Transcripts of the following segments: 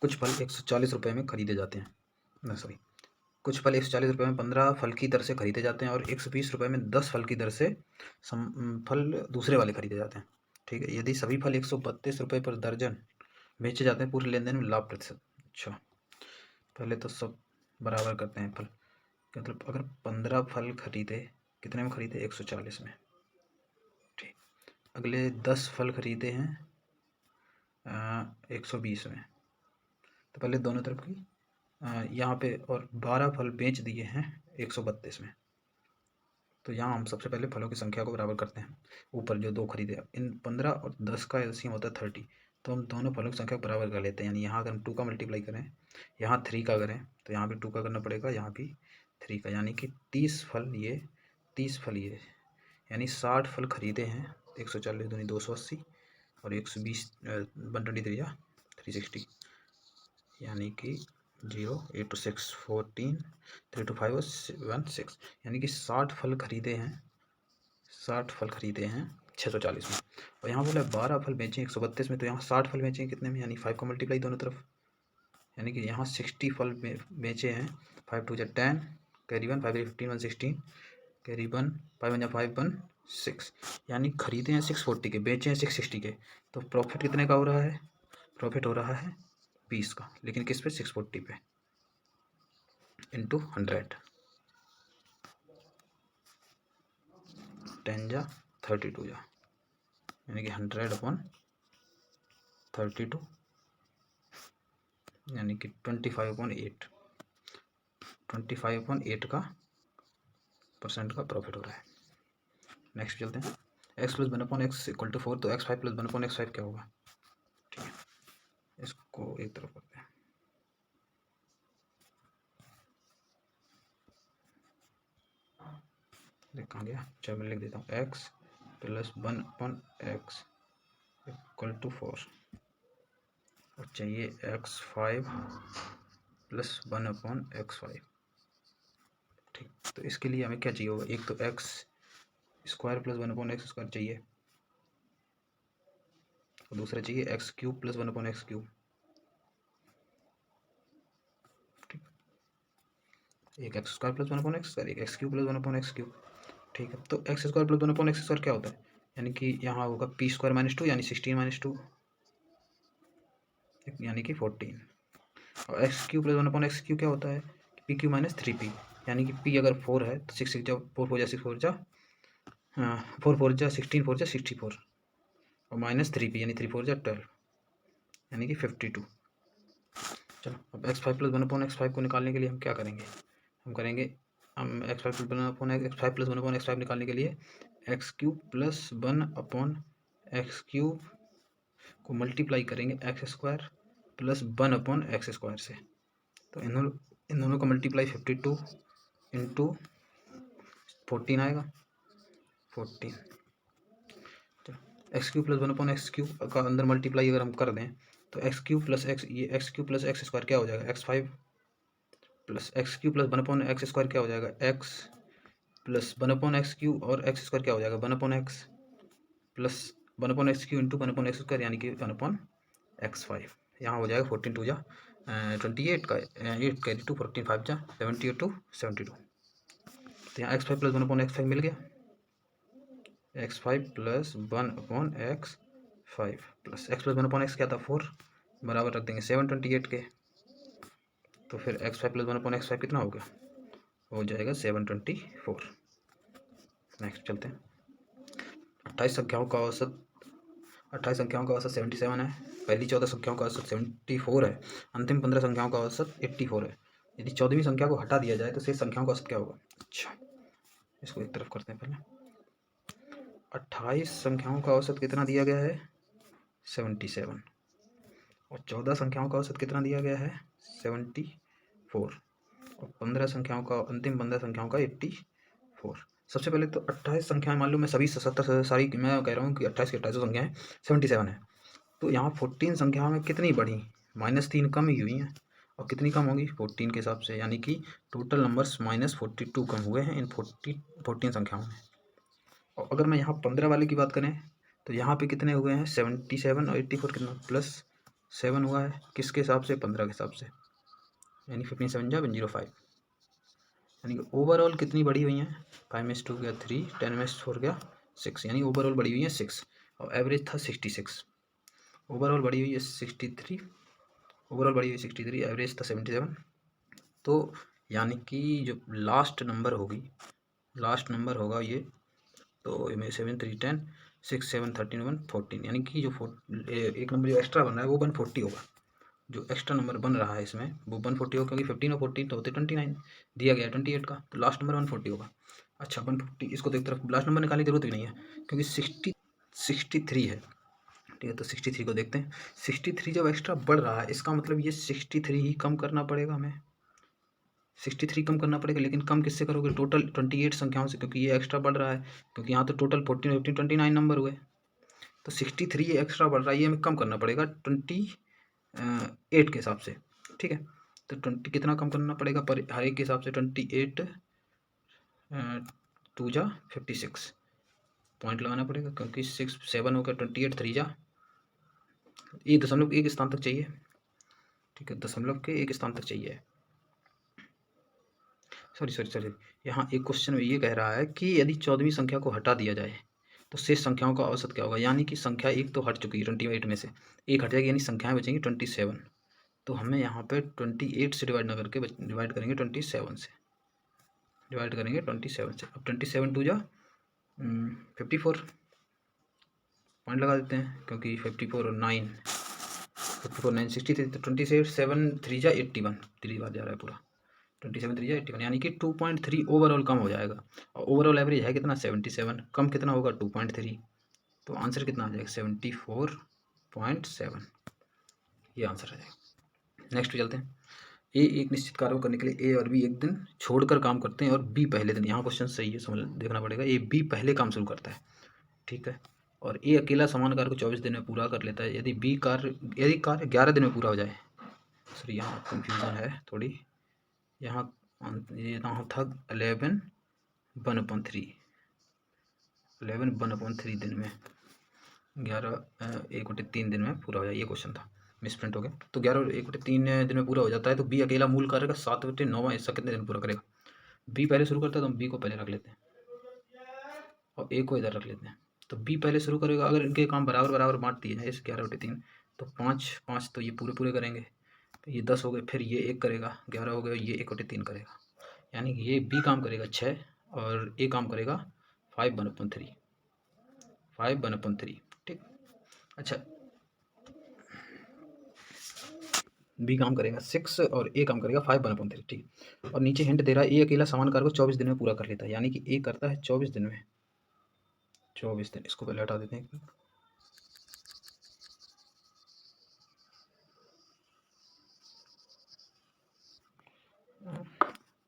कुछ फल 140 रुपये में खरीदे जाते हैं, ना सॉरी, कुछ फल 140 रुपये में 15 फल की दर से खरीदे जाते हैं और 120 रुपये में 10 फल की दर से फल दूसरे वाले खरीदे जाते हैं। ठीक है, यदि सभी फल 132 रुपये पर दर्जन बेचे जाते हैं, पूरे लेन देन में लाभ प्रतिशत। अच्छा, पहले तो सब बराबर करते हैं फल, मतलब अगर 15 फल खरीदे, कितने में खरीदे? 140 में। ठीक, अगले 10 फल खरीदे हैं 120 में, तो पहले दोनों तरफ की यहाँ पे, और 12 फल बेच दिए हैं 132 में। तो यहाँ हम सबसे पहले फलों की संख्या को बराबर करते हैं। ऊपर जो 2 खरीदे, इन 15 और 10 का एलसीएम होता है 30, तो हम दोनों फलों की संख्या को बराबर कर लेते हैं। यानी यहाँ अगर हम 2 का मल्टीप्लाई करें, यहाँ 3 का करें, तो यहाँ भी 2 का करना पड़ेगा, यहाँ भी 3 का, यानी कि 30 फल ये, 30 फल ये, यानी 60 फल खरीदे हैं। 140 दूनी 280 और 120 123 या 360, यानी कि 0 8 2 6 14 3 2 5 1 6, यानी कि 60 फल खरीदे हैं, 60 फल खरीदे हैं 640 में। और यहाँ बोला 12 फल बेचे 132 में, तो यहाँ 60 फल बेचे कितने में? यानी 5 का मल्टीप्लाई दोनों तरफ, यानी कि यहाँ 60 फल बेचे हैं। 5 2 10 कैरी 1 5 15 116 कैरी 1 5 1 5 1 6, यानी खरीदे हैं 640 के, बेचे हैं 660 के। तो प्रॉफिट कितने का हो रहा है? प्रॉफिट हो रहा है 20 का, लेकिन किस पे? 640 पे, इंटू 100, 10 जा 32 जा, यानी कि 100/32, यानी कि 25/8, 25/8 का परसेंट का प्रॉफिट हो रहा है। नेक्स्ट चलते हैं। x + 1/x = 4, तो x5 + 1/x5 क्या होगा? ठीक है, इसको एक तरफ करते हैं। देख कहाँ गया? चलो मैं लिख देता हूँ, x + 1/x = 4, और चाहिए x5 + 1/x5। ठीक, तो इसके लिए हमें क्या चाहिए होगा? एक तो x² + 1/x² चाहिए, और दूसरा चाहिए x³ + 1/x³। ठीक, एक x² + 1/x², एक x³ + 1/x³। ठीक है, तो x² + 1/x² क्या होता है? यानी कि यहाँ होगा p² - 2, यानी 16 - 2, यानी कि 14। और x³ + 1/x³ क्या होता है? pq - 3p, यानी कि p अगर 4 है तो 6 6 4 4 6 4 4 4 16 4 64, और -3p यानी 3 4 12, यानी कि 52। चलो, अब x5 + 1/x5 को निकालने के लिए हम क्या करेंगे? हम x5 + 1/x5 निकालने के लिए x³ + 1/x³ को मल्टीप्लाई करेंगे x² + 1/x² से। तो इन दोनों का मल्टीप्लाई 52 इंटू 14 आएगा, 14। चलो, x³ + 1/x³ का अंदर मल्टीप्लाई अगर हम कर दें, तो x³ + x, ये x³ + x² क्या हो जाएगा? x5 + x³ + 1/x² क्या हो जाएगा? x + 1/x³ और x² क्या हो जाएगा? 1/x + 1/x³ इंटू 1/x², यानी कि 1/x5। यहाँ हो जाएगा 14 2 28 का 8 कैरी 2 14 5 78 2 72। तो यहाँ x5 + 1/x5 मिल गया, x5 + 1/x5 plus x + 1/x क्या था? 4, बराबर रख देंगे 728 के। तो फिर x5 + 1/x5 कितना हो गया? हो जाएगा 724। नेक्स्ट चलते हैं। 28 संख्याओं का औसत 77 है। पहली 14 संख्याओं का औसत 74 है। अंतिम 15 संख्याओं का औसत 84 है। यदि 14वीं संख्या को हटा दिया जाए तो शेष संख्याओं का औसत क्या होगा? अच्छा, इसको एक तरफ करते हैं पहले। 28 संख्याओं का औसत कितना दिया गया है? 77, और 14 संख्याओं का औसत कितना दिया गया है? 74, और 15 संख्याओं का, अंतिम 15 संख्याओं का 84। सबसे पहले तो 28 संख्याएं, मान लो मैं सभी 77 सारी, मैं कह रहा हूँ कि 28 की 28 संख्याएं 77 है, तो यहाँ 14 संख्याओं में कितनी बढ़ी? -3 कम ही हुई हैं, और कितनी कम होगी? 14 के हिसाब से, यानी कि टोटल नंबर्स -42 कम हुए हैं इन 14 संख्याओं में। और अगर मैं यहाँ 15 वाले की बात करें, तो यहाँ पे कितने हुए हैं? 77 और 84 कितना? 7 हुआ है किसके हिसाब से, 15 के हिसाब से, यानी 15 7 जा 105, यानी कि ओवरऑल कितनी बढ़ी हुई हैं, 5 में 2 गया 3, 10 में 4 गया 6, यानी ओवरऑल बढ़ी हुई है 6, और एवरेज था 66, ओवरऑल बढ़ी हुई है 63, ओवरऑल बढ़ी हुई 63, एवरेज था 77। तो यानी कि जो लास्ट नंबर होगा ये, तो इसमें 7 3 10 6 7 13 1 14, यानी कि जो एक नंबर जो एक्स्ट्रा बन रहा है वो 140 होगा, जो एक्स्ट्रा नंबर बन रहा है इसमें वो 140 होगा, क्योंकि 15 और 14 तो होते 29, दिया गया है 28 का, तो लास्ट नंबर 140 होगा। अच्छा 140, इसको तो एक तरफ लास्ट नंबर निकालने की जरूरत भी नहीं है, क्योंकि 63 है, ठीक है। तो 63 को देखते हैं, 63 जब एक्स्ट्रा बढ़ रहा है इसका मतलब ये 63 ही कम करना पड़ेगा हमें, 63 कम करना पड़ेगा, लेकिन कम किससे करोगे, टोटल 28 संख्याओं से, क्योंकि ये एक्स्ट्रा बढ़ रहा है, क्योंकि यहाँ तो टोटल 14 15 29 नंबर हुए, तो 63 ये एक्स्ट्रा बढ़ रहा है, ये हमें कम करना पड़ेगा 28 के हिसाब से, ठीक है। तो 20 कितना कम करना पड़ेगा पर हर एक के हिसाब से, 28 2 जा 56 पॉइंट लगाना पड़ेगा, क्योंकि 6 7 होकर 28 3 जा, ये दशमलव के एक स्थान तक चाहिए, ठीक है, दशमलव के एक स्थान तक चाहिए। सॉरी, यहाँ एक क्वेश्चन में ये कह रहा है कि यदि 14वीं संख्या को हटा दिया जाए तो शेष संख्याओं का औसत क्या होगा, यानी कि संख्या एक तो हट चुकी है 28 में से, एक हट जाएगी, यानी संख्याएं बचेंगी 27, तो हमें यहाँ पे 28 से डिवाइड ना करके डिवाइड करेंगे 27 से, डिवाइड करेंगे 27 से। अब 27 2 जा 54 पॉइंट लगा देते हैं, क्योंकि 54 और 9 63, तो 27 7 3 जा 81, 3 बार जा रहा है पूरा, 27 3 जा 81, यानी कि 2.3 ओवरऑल कम हो जाएगा, और ओवरऑल एवरेज है कितना 77, कम कितना होगा 2.3, तो आंसर कितना आ जाएगा 74.7, ये आंसर आ जाएगा। नेक्स्ट पे चलते हैं, ए एक निश्चित कार्य को करने के लिए ए और बी एक दिन छोड़कर काम करते हैं और बी पहले दिन, यहाँ क्वेश्चन सही है, समझ देखना पड़ेगा, ए बी पहले काम शुरू करता है, ठीक है, और ए अकेला समान कार्य को 24 दिन में पूरा कर लेता है, यदि कार्य 11 दिन में पूरा हो जाए, सॉरी यहाँ कन्फ्यूज़न है थोड़ी, यहाँ था 11 1/3 दिन में, 11 1/3 दिन में पूरा हो जाए, ये क्वेश्चन था, मिसप्रिंट हो गया, तो 11 1/3 दिन में पूरा हो जाता है, तो बी अकेला मूल कार्य का 7/9 ऐसा कितने दिन पूरा करेगा, बी पहले शुरू करता है तो हम बी को पहले रख लेते हैं और ए को इधर रख लेते हैं, तो बी पहले शुरू करेगा, अगर इनके काम बराबर बराबर बांट दिए जाए, इस 11/3, तो 5 तो ये पूरे करेंगे, तो ये 10 हो गए, फिर ये 1 करेगा, 11 हो गए, ये 1/3 करेगा, यानी कि ये बी काम करेगा 6 और ए काम करेगा 5/3, ठीक। अच्छा बी काम करेगा 6 और ए काम करेगा 5/3, ठीक। और नीचे हिंट दे रहा है ए अकेला समान कार्य को 24 दिन में पूरा कर लेता है, यानी कि ए करता है 24 दिन में, 24 दिन, इसको पहले हटा देते हैं,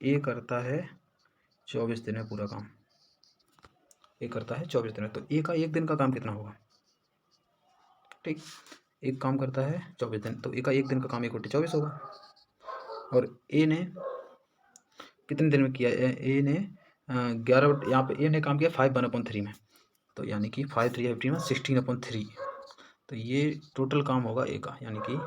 ए करता है 24 दिन में पूरा काम, ए करता है 24 दिन में, तो ए का एक दिन का काम कितना होगा, ठीक, एक काम करता है 24 दिन, तो ए का एक दिन का काम 1/24 होगा, और ए ने कितने दिन में किया, ए ने 11, यहाँ पे ए ने काम किया 5/3 में, तो यानी कि 5 3 15 में 16/3, तो ये टोटल काम होगा ए का, यानी कि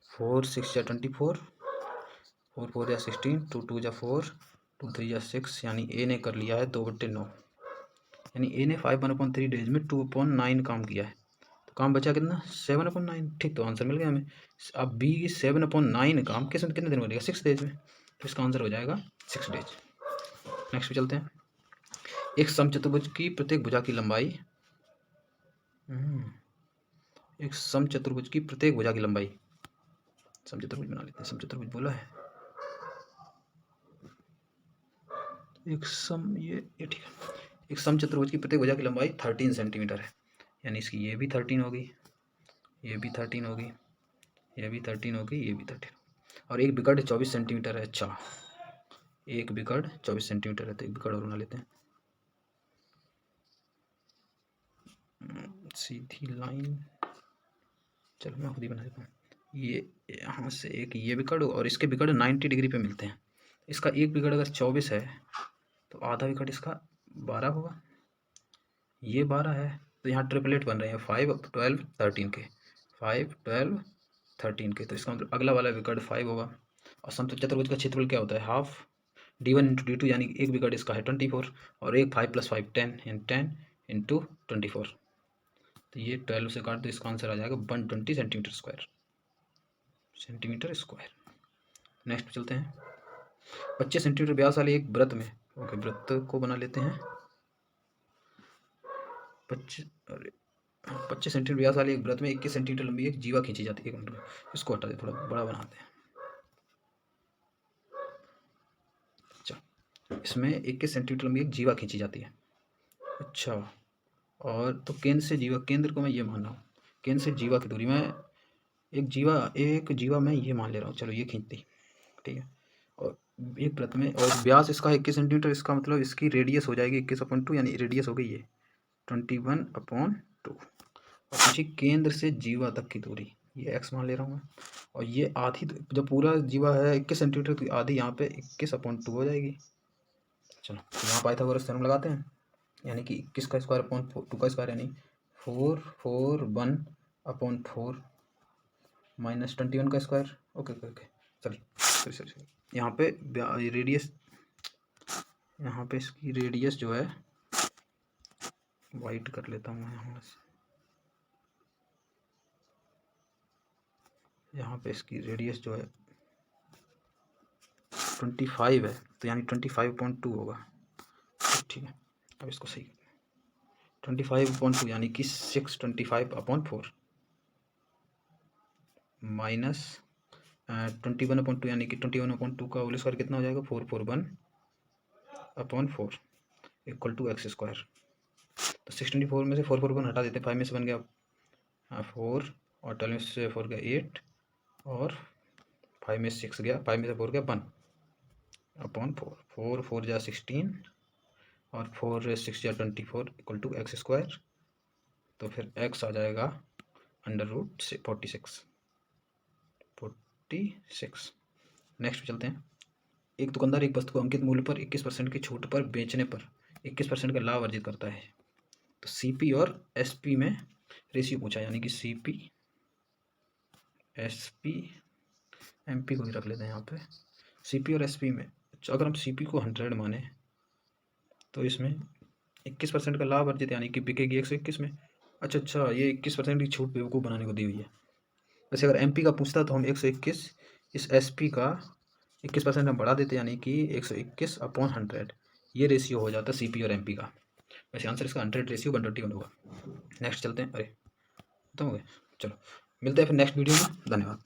4 6 या 24, 4 4 या 16, 2 2 या 4, 2 3 या 6, यानी ए ने कर लिया है 2/9, यानी ए ने 5/3 डेज में 2/9 काम किया है, तो काम बचा कितना 7/9, ठीक, तो आंसर मिल गया हमें। अब बी 7/9 काम कितने दिन में करेगा 6 डेज में, तो इसका आंसर हो जाएगा 6 डेज। नेक्स्ट पे चलते हैं, एक समचतुर्भुज की प्रत्येक भुजा की लंबाई, एक समचतुर्भुज की प्रत्येक भुजा की लंबाई, समचतुर्भुज बना लेते हैं, समचतुर्भुज बोला है, ये ठीक है, एक समचतुर्भुज की प्रत्येक भुजा की लंबाई 13 सेंटीमीटर है, यानी इसकी ये भी 13 होगी, ये भी 13 होगी, ये भी 13 होगी, ये भी 13, और एक बिकट 24 सेंटीमीटर है। अच्छा एक बिकट 24 सेंटीमीटर है, तो एक बिकट और बना लेते हैं, सीधी लाइन, चलो मैं खुद ही बना देता हूँ, ये यहाँ से एक ये बिकट और इसके बिकट 90 डिग्री पे मिलते हैं, इसका एक बिकट अगर 24 है तो आधा बिकट इसका 12 होगा, ये 12 है, तो यहाँ ट्रिपलेट बन रहे हैं 5 12 13 के, 5 12 13 के, तो इसका मतलब अगला वाला विकर्ण 5 होगा। और समचतुर्भुज चतुर्भुज का क्षेत्रफल क्या होता है, हाफ d1 इंटू d2, यानी एक विकर्ण इसका है 24 और एक 5 + 5 10 इंटू 24, तो ये 12 से काट दो, इसका आंसर आ जाएगा 120 सेंटीमीटर स्क्वायर। नेक्स्ट चलते हैं। 25 सेंटीमीटर व्यास वाले एक वृत्त में, ओके वृत्त को बना लेते हैं। 25 सेंटीमीटर व्यास वाले एक वृत्त में 21 सेंटीमीटर लंबी एक जीवा खींची जाती है। एक मिनट में इसको हटा दे, थोड़ा बड़ा बनाते हैं। अच्छा, इसमें 21 सेंटीमीटर लंबी एक जीवा खींची जाती है। अच्छा, और तो केंद्र से जीवा, केंद्र को मैं ये मान रहा हूँ, केंद्र से जीवा की दूरी में एक जीवा मैं ये मान ले रहा हूँ, चलो ये खींच दी, ठीक है। और एक वृत्त में, और व्यास इसका 21 सेंटीमीटर, इसका मतलब इसकी रेडियस हो जाएगी 21/2, यानी रेडियस हो गई ये 21/2। और पीछे केंद्र से जीवा तक की दूरी ये x मान ले रहा हूँ मैं, और ये आधी, जब पूरा जीवा है 21 सेंटीमीटर तो आधी यहाँ पे 21/2 हो जाएगी। चलो तो यहाँ पाइथागोरस थ्योरम लगाते हैं, यानी कि 21 का स्क्वायर अपॉन 2 का स्क्वायर, यानी 4/4 माइनस 21 का square. Okay okay okay, sorry यहाँ पे रेडियस, यहाँ पे इसकी रेडियस जो है, वाइट कर लेता हूँ मैं यहाँ से, यहाँ पे इसकी रेडियस जो है 25 है, तो यानी 25/2 होगा, ठीक है। अब इसको सही 25/2 यानी कि 625/4 माइनस 21/2 यानी कि 21/2 का होल स्क्वायर कितना हो जाएगा, 441/4 इक्वल टू x स्क्वायर। तो 624 में से 441 हटा देते हैं, 5 में से बन गया 4 और 12 में से 4 गया 8 और 5 में से 6 गया, 5 में से 4 गया 1/4, 4 4 जा 16 और 4 6 जा 24 इक्वल टू x स्क्वायर। तो फिर x आ जाएगा √46। नेक्स्ट चलते हैं। एक दुकानदार एक वस्तु को अंकित मूल्य पर 21% की छूट पर बेचने पर 21% का लाभ अर्जित करता है। तो CP और SP में रेशियो पूछा, यानी कि CP SP MP को भी रख लेते हैं यहाँ पे। CP और SP में अगर हम CP को 100 माने तो इसमें 21% का लाभ अर्जित, यानी कि बिकेगी 121 में। अच्छा, ये 21% की छूट बेवकूफ़ बनाने को दी हुई है। वैसे अगर MP का पूछता तो हम 121 इस SP का 21% हम बढ़ा देते, यानी कि 121/100, ये रेशियो हो जाता है CP और MP का। वैसे आंसर इसका 100:121 होगा। नेक्स्ट चलते हैं। अरे खत्म हो गए, चलो मिलते हैं फिर नेक्स्ट वीडियो में। धन्यवाद।